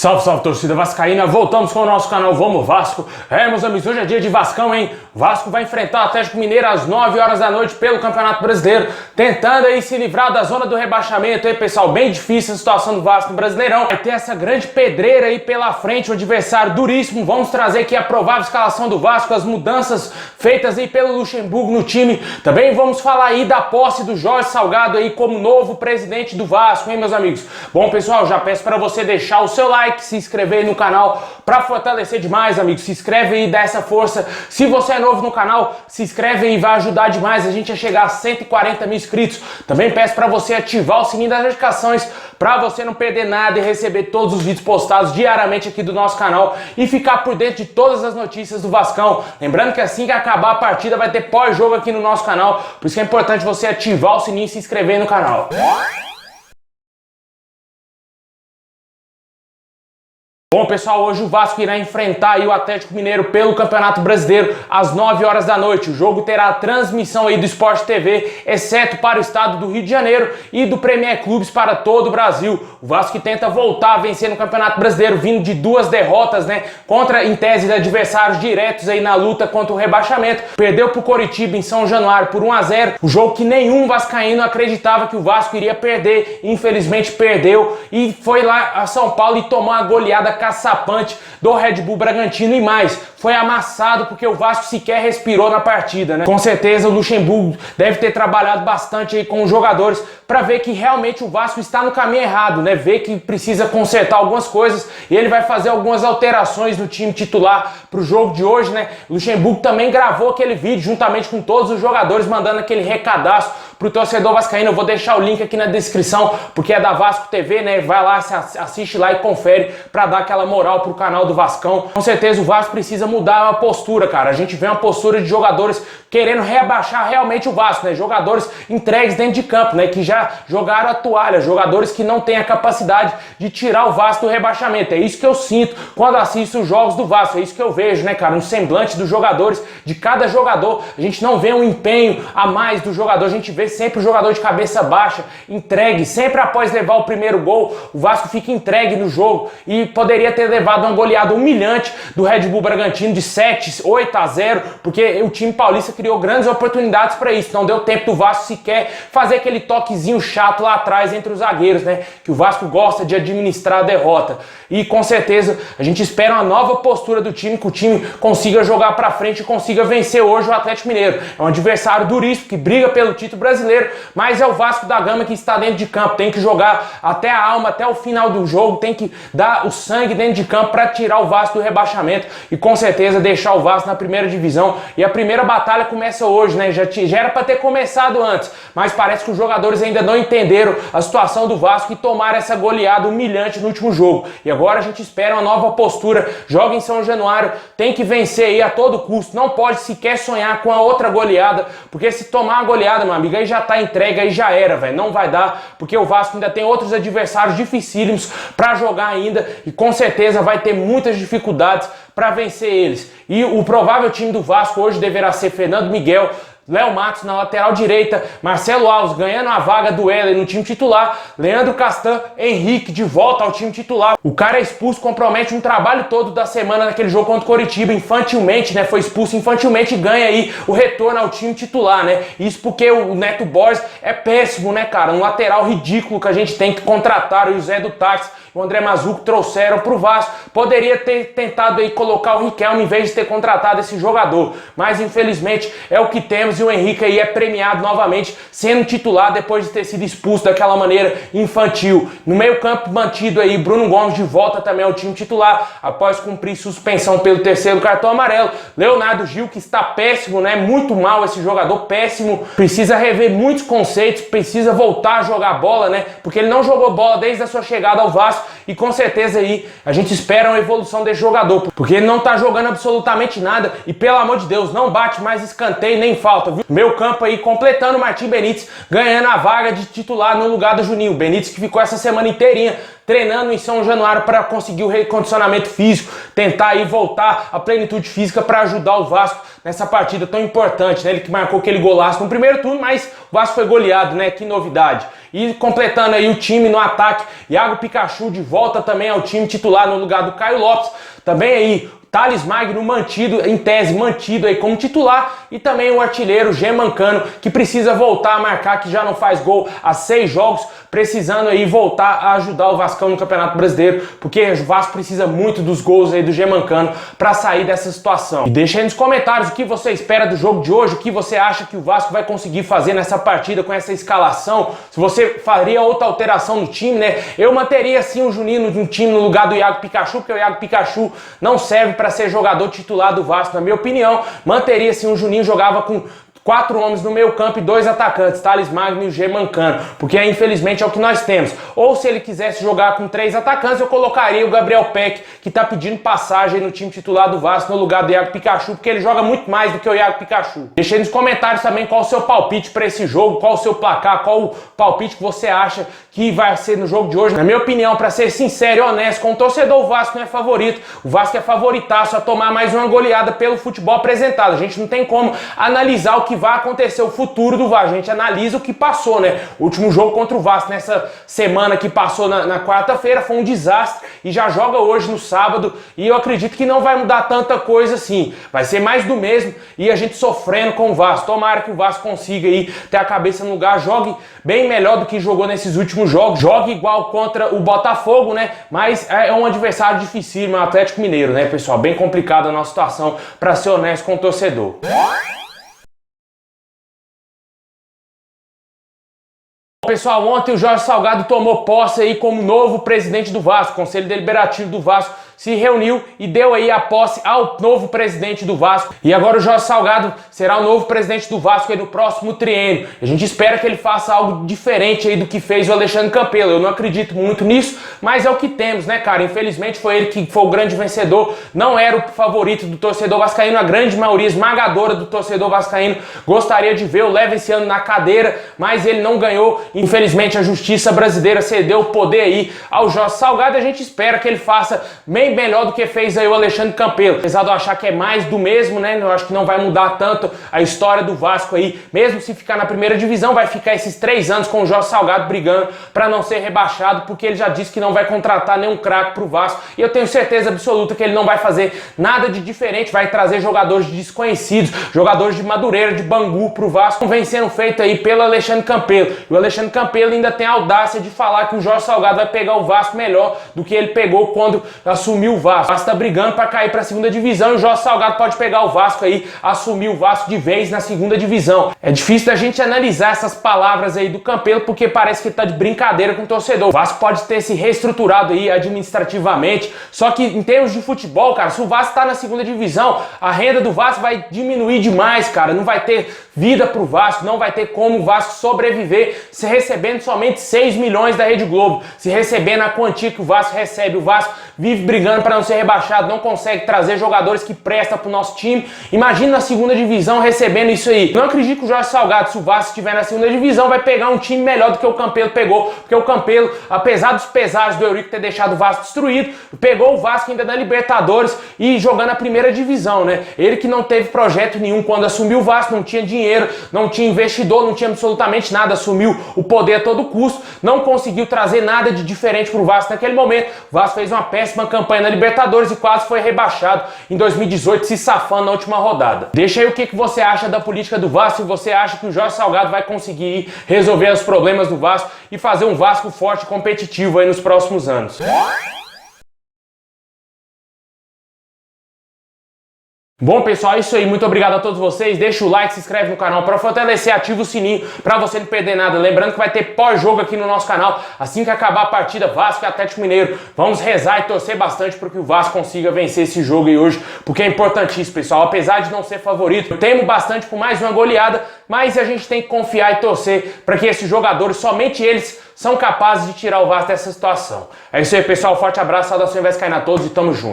Salve, salve, torcida vascaína, voltamos com o nosso canal Vamos Vasco. Meus amigos, hoje é dia de Vascão, hein? O Vasco vai enfrentar o Atlético Mineiro às 9 horas da noite pelo Campeonato Brasileiro, tentando aí se livrar da zona do rebaixamento, aí pessoal, bem difícil a situação do Vasco no Brasileirão. Vai ter essa grande pedreira aí pela frente, um adversário duríssimo. Vamos trazer aqui a provável escalação do Vasco, as mudanças feitas aí pelo Luxemburgo no time. Também vamos falar aí da posse do Jorge Salgado aí como novo presidente do Vasco, hein, meus amigos? Bom, pessoal, já peço para você deixar o seu like, se inscrever aí no canal para fortalecer demais, amigos. Se inscreve aí, dá essa força. Se você é novo no canal, se inscreve aí, vai ajudar demais a gente a chegar a 140 mil inscritos. Também peço para você ativar o sininho das notificações para você não perder nada e receber todos os vídeos postados diariamente aqui do nosso canal e ficar por dentro de todas as notícias do Vascão. Lembrando que assim que acabar a partida vai ter pós-jogo aqui no nosso canal, por isso que é importante você ativar o sininho e se inscrever no canal. Bom, pessoal, hoje o Vasco irá enfrentar aí o Atlético Mineiro pelo Campeonato Brasileiro às 9 horas da noite. O jogo terá transmissão aí do Sport TV, exceto para o estado do Rio de Janeiro e do Premier Clubes para todo o Brasil. O Vasco que tenta voltar a vencer no Campeonato Brasileiro, vindo de duas derrotas, né, contra, em tese, adversários diretos aí na luta contra o rebaixamento. Perdeu para o Coritiba em São Januário por 1-0, o jogo que nenhum vascaíno acreditava que o Vasco iria perder. Infelizmente perdeu e foi lá a São Paulo e tomou uma goleada caçapante do Red Bull Bragantino e mais, foi amassado porque o Vasco sequer respirou na partida, né? Com certeza o Luxemburgo deve ter trabalhado bastante aí com os jogadores para ver que realmente o Vasco está no caminho errado, né? Ver que precisa consertar algumas coisas e ele vai fazer algumas alterações no time titular para o jogo de hoje, né? O Luxemburgo também gravou aquele vídeo juntamente com todos os jogadores, mandando aquele recadaço pro torcedor vascaíno. Eu vou deixar o link aqui na descrição, porque é da Vasco TV, né? Vai lá, assiste lá e confere para dar aquela moral pro canal do Vascão. Com certeza o Vasco precisa mudar a postura, cara. A gente vê uma postura de jogadores querendo rebaixar realmente o Vasco, né? Jogadores entregues dentro de campo, né? Que já jogaram a toalha, jogadores que não têm a capacidade de tirar o Vasco do rebaixamento. É isso que eu sinto quando assisto os jogos do Vasco, é isso que eu vejo, né, cara? Um semblante dos jogadores, de cada jogador. A gente não vê um empenho a mais do jogador, a gente vê sempre o jogador de cabeça baixa, entregue, sempre após levar o primeiro gol, o Vasco fica entregue no jogo e poderia ter levado uma goleada humilhante do Red Bull Bragantino de 8-0, porque o time paulista criou grandes oportunidades para isso, não deu tempo do Vasco sequer fazer aquele toquezinho chato lá atrás entre os zagueiros, né, que o Vasco gosta de administrar a derrota. E com certeza a gente espera uma nova postura do time, que o time consiga jogar para frente e consiga vencer hoje o Atlético Mineiro. É um adversário duríssimo que briga pelo título brasileiro, mas é o Vasco da Gama que está dentro de campo, tem que jogar até a alma, até o final do jogo, tem que dar o sangue dentro de campo para tirar o Vasco do rebaixamento e com certeza deixar o Vasco na primeira divisão. E a primeira batalha começa hoje, né? Já era para ter começado antes, mas parece que os jogadores ainda não entenderam a situação do Vasco e tomaram essa goleada humilhante no último jogo. E agora a gente espera uma nova postura, joga em São Januário, tem que vencer aí a todo custo, não pode sequer sonhar com a outra goleada, porque se tomar uma goleada, meu amigo, aí já tá entregue, aí já era, velho, não vai dar, porque o Vasco ainda tem outros adversários dificílimos para jogar ainda e com certeza vai ter muitas dificuldades para vencer eles. E o provável time do Vasco hoje deverá ser Fernando Miguel, Léo Matos na lateral direita, Marcelo Alves ganhando a vaga do Heller no time titular, Leandro Castan, Henrique de volta ao time titular. O cara é expulso, compromete um trabalho todo da semana naquele jogo contra o Coritiba, infantilmente, né? Foi expulso infantilmente e ganha aí o retorno ao time titular, né? Isso porque o Neto Borges é péssimo, né, cara? Um lateral ridículo que a gente tem que contratar, e o Zé do Táxi, o André Mazuco trouxeram pro Vasco. Poderia ter tentado aí colocar o Riquelme em vez de ter contratado esse jogador, mas infelizmente é o que temos e o Henrique aí é premiado novamente sendo titular depois de ter sido expulso daquela maneira infantil. No meio campo mantido aí Bruno Gomes de volta também ao time titular após cumprir suspensão pelo terceiro cartão amarelo. Leonardo Gil, que está péssimo, né? Muito mal esse jogador, péssimo, precisa rever muitos conceitos, precisa voltar a jogar bola, né? Porque ele não jogou bola desde a sua chegada ao Vasco e com certeza aí a gente espera uma evolução desse jogador, porque ele não tá jogando absolutamente nada e pelo amor de Deus, não bate mais escanteio nem falta, viu? Meu campo aí completando o Martim Benítez, ganhando a vaga de titular no lugar do Juninho. Benítez que ficou essa semana inteirinha treinando em São Januário para conseguir o recondicionamento físico, tentar aí voltar à plenitude física para ajudar o Vasco nessa partida tão importante, né? Ele que marcou aquele golaço no primeiro turno, mas o Vasco foi goleado, né? Que novidade. E completando aí o time no ataque, Iago Pikachu de volta também ao time titular no lugar do Caio Lopes. Também aí Thales Magno mantido, em tese, mantido aí como titular, e também o artilheiro Germancano, que precisa voltar a marcar, que já não faz gol há 6 jogos, precisando aí voltar a ajudar o Vascão no Campeonato Brasileiro, porque o Vasco precisa muito dos gols aí do Germancano para sair dessa situação. E deixa aí nos comentários o que você espera do jogo de hoje, o que você acha que o Vasco vai conseguir fazer nessa partida com essa escalação, se você faria outra alteração no time, né? Eu manteria sim o Juninho no time no lugar do Iago Pikachu, porque o Iago Pikachu não serve para ser jogador titular do Vasco, na minha opinião. Manteria sim o Juninho, jogava com 4 homens no meio campo e 2 atacantes, Thales Magno e o Germancano, porque infelizmente é o que nós temos. Ou se ele quisesse jogar com 3 atacantes, eu colocaria o Gabriel Peck, que tá pedindo passagem no time titular do Vasco no lugar do Iago Pikachu, porque ele joga muito mais do que o Iago Pikachu. Deixa aí nos comentários também qual o seu palpite para esse jogo, qual o seu placar, qual o palpite que você acha que vai ser no jogo de hoje. Na minha opinião, para ser sincero e honesto com o torcedor, o Vasco não é favorito. O Vasco é favoritaço a tomar mais uma goleada pelo futebol apresentado. A gente não tem como analisar o que vai acontecer, o futuro do Vasco. A gente analisa o que passou, né? O último jogo contra o Vasco nessa semana que passou na quarta-feira foi um desastre e já joga hoje no sábado, e eu acredito que não vai mudar tanta coisa assim. Vai ser mais do mesmo e a gente sofrendo com o Vasco. Tomara que o Vasco consiga aí ter a cabeça no lugar, jogue bem melhor do que jogou nesses últimos jogos, jogue igual contra o Botafogo, né? Mas é um adversário difícil, o Atlético Mineiro, né, pessoal? Bem complicada a nossa situação, para ser honesto com o torcedor. Pessoal, ontem o Jorge Salgado tomou posse aí como novo presidente do Vasco. O Conselho Deliberativo do Vasco se reuniu e deu aí a posse ao novo presidente do Vasco. E agora o Jorge Salgado será o novo presidente do Vasco aí no próximo triênio. A gente espera que ele faça algo diferente aí do que fez o Alexandre Campelo. Eu não acredito muito nisso, mas é o que temos, né, cara? Infelizmente foi ele que foi o grande vencedor. Não era o favorito do torcedor vascaíno. A grande maioria esmagadora do torcedor vascaíno gostaria de ver o Leva esse ano na cadeira, mas ele não ganhou. Infelizmente a justiça brasileira cedeu o poder aí ao Jorge Salgado. A gente espera que ele faça bem melhor do que fez aí o Alexandre Campelo. Apesar de eu achar que é mais do mesmo, né? Eu acho que não vai mudar tanto a história do Vasco aí. Mesmo se ficar na primeira divisão, vai ficar esses 3 anos com o Jorge Salgado brigando para não ser rebaixado, porque ele já disse que não vai contratar nenhum craque pro Vasco. E eu tenho certeza absoluta que ele não vai fazer nada de diferente, vai trazer jogadores desconhecidos, jogadores de Madureira, de Bangu pro Vasco, vem sendo feito aí pelo Alexandre Campelo. E o Alexandre Campelo ainda tem a audácia de falar que o Jorge Salgado vai pegar o Vasco melhor do que ele pegou quando assumiu o Vasco. O Vasco tá brigando para cair para a segunda divisão e o Jorge Salgado pode pegar o Vasco aí, assumir o Vasco de vez na segunda divisão. É difícil da gente analisar essas palavras aí do Campelo, porque parece que ele tá de brincadeira com o torcedor. O Vasco pode ter se reestruturado aí administrativamente, só que em termos de futebol, cara, se o Vasco tá na segunda divisão, a renda do Vasco vai diminuir demais, cara. Não vai ter vida pro Vasco, não vai ter como o Vasco sobreviver se recebendo somente 6 milhões da Rede Globo, se recebendo a quantia que o Vasco recebe. O Vasco vive brigando para não ser rebaixado, não consegue trazer jogadores que prestam pro nosso time. Imagina na segunda divisão recebendo isso aí. Não acredito que o Jorge Salgado, se o Vasco estiver na segunda divisão, vai pegar um time melhor do que o Campelo pegou, porque o Campelo, apesar dos pesares do Eurico ter deixado o Vasco destruído, pegou o Vasco ainda na Libertadores e jogando a primeira divisão, né? Ele que não teve projeto nenhum quando assumiu o Vasco, não tinha dinheiro, não tinha investidor, não tinha absolutamente nada, assumiu o poder a todo custo, não conseguiu trazer nada de diferente pro Vasco naquele momento. O Vasco fez uma péssima campanha na Libertadores e quase foi rebaixado em 2018, se safando na última rodada. Deixa aí o que você acha da política do Vasco, se você acha que o Jorge Salgado vai conseguir resolver os problemas do Vasco e fazer um Vasco forte e competitivo aí nos próximos anos. Bom, pessoal, é isso aí. Muito obrigado a todos vocês. Deixa o like, se inscreve no canal para fortalecer, ativa o sininho para você não perder nada. Lembrando que vai ter pós-jogo aqui no nosso canal assim que acabar a partida Vasco e Atlético Mineiro. Vamos rezar e torcer bastante para que o Vasco consiga vencer esse jogo aí hoje, porque é importantíssimo, pessoal. Apesar de não ser favorito, eu temo bastante por mais uma goleada, mas a gente tem que confiar e torcer para que esses jogadores, somente eles, são capazes de tirar o Vasco dessa situação. É isso aí, pessoal. Forte abraço, saudações vascaínas a todos e tamo junto.